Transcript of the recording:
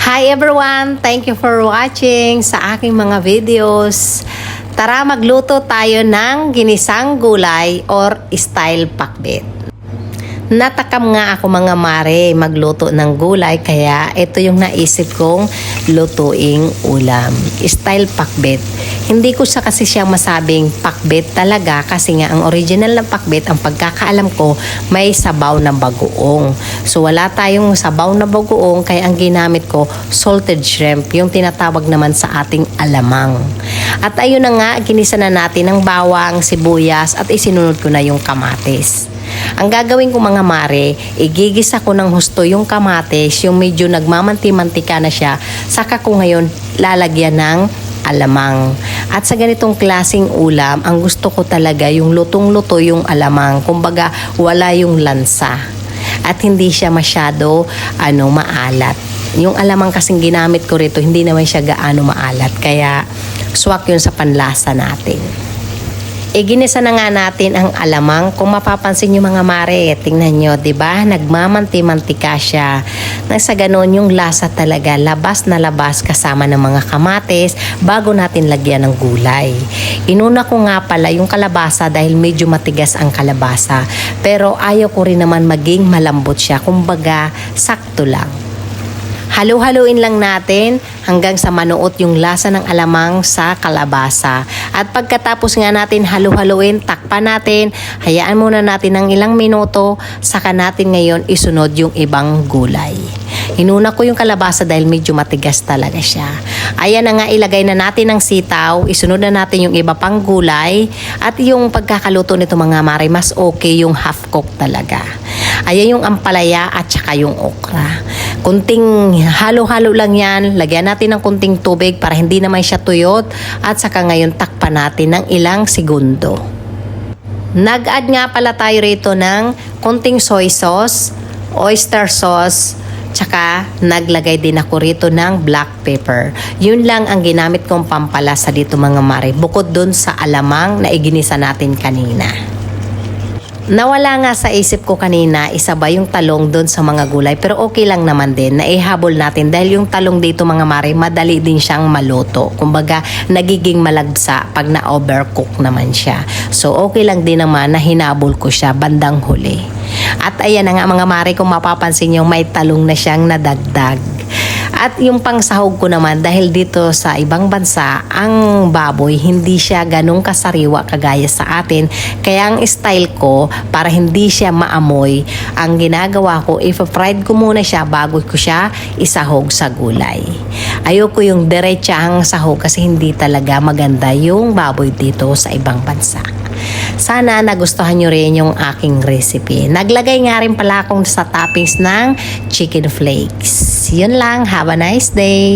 Hi everyone! Thank you for watching sa aking mga videos. Tara magluto tayo ng ginisang gulay or style pakbet. Natakam nga ako mga mare magluto ng gulay kaya ito yung naisip kong lutuing ulam. Style pakbet. Hindi ko kasi siya masabing pakbet talaga kasi nga ang original na pakbet, ang pagkakaalam ko, may sabaw na bagoong. So wala tayong sabaw na bagoong kaya ang ginamit ko salted shrimp, yung tinatawag naman sa ating alamang. At ayun na nga, ginisa na natin ng bawang, sibuyas at isinunod ko na yung kamatis. Ang gagawin ko mga mare, igigisa ko ng husto yung kamatis, yung medyo nagmamanti-mantika na siya, saka ko ngayon lalagyan ng alamang. At sa ganitong klaseng ulam, ang gusto ko talaga yung lutong-luto yung alamang, kumbaga wala yung lansa. At hindi siya masyado maalat. Yung alamang kasing ginamit ko rito, hindi naman siya gaano maalat, kaya swak yun sa panlasa natin. Ginisa na nga natin ang alamang. Kung mapapansin nyo mga mare, tingnan nyo, diba? Nagmamanti-mantika siya. Nang sa ganon, yung lasa talaga, labas na labas kasama ng mga kamatis bago natin lagyan ng gulay. Inuna ko nga pala yung kalabasa dahil medyo matigas ang kalabasa. Pero ayaw ko rin naman maging malambot siya. Kumbaga, sakto lang. Halo-haloin lang natin hanggang sa manuot yung lasa ng alamang sa kalabasa. At pagkatapos nga natin halo-haloin, takpan natin, hayaan muna natin ng ilang minuto, saka natin ngayon isunod yung ibang gulay. Hinuna ko yung kalabasa dahil medyo matigas talaga siya. Ayan na nga, ilagay na natin ang sitaw, isunod na natin yung iba pang gulay, at yung pagkakaluto nito mga mare, mas okay yung half cook talaga. Ayan yung ampalaya at saka yung okra. Kunting halo-halo lang yan. Lagyan natin ng kunting tubig para hindi naman siya tuyot. At saka ngayon takpan natin ng ilang segundo. Nag-add nga pala tayo rito ng kunting soy sauce, oyster sauce, tsaka naglagay din ako rito ng black pepper. Yun lang ang ginamit kong pampalasa dito mga mare. Bukod dun sa alamang na iginisa natin kanina. Nawala nga sa isip ko kanina, isa ba yung talong doon sa mga gulay, pero okay lang naman din na ihabol natin dahil yung talong dito mga mare, madali din siyang maluto. Kumbaga, nagiging malagsa pag na-overcook naman siya. So, okay lang din naman na hinabol ko siya bandang huli. At ayan na nga mga mare, kung mapapansin nyo, may talong na siyang nadagdag. At yung pangsahog ko naman, dahil dito sa ibang bansa, ang baboy hindi siya ganong kasariwa kagaya sa atin. Kaya ang style ko, para hindi siya maamoy, ang ginagawa ko, i-fried ko muna siya bago ko siya isahog sa gulay. Ayoko yung diretsahang sahog kasi hindi talaga maganda yung baboy dito sa ibang bansa. Sana nagustuhan nyo rin yung aking recipe. Naglagay nga rin pala akong sa toppings ng chicken flakes. Yun lang. Have a nice day.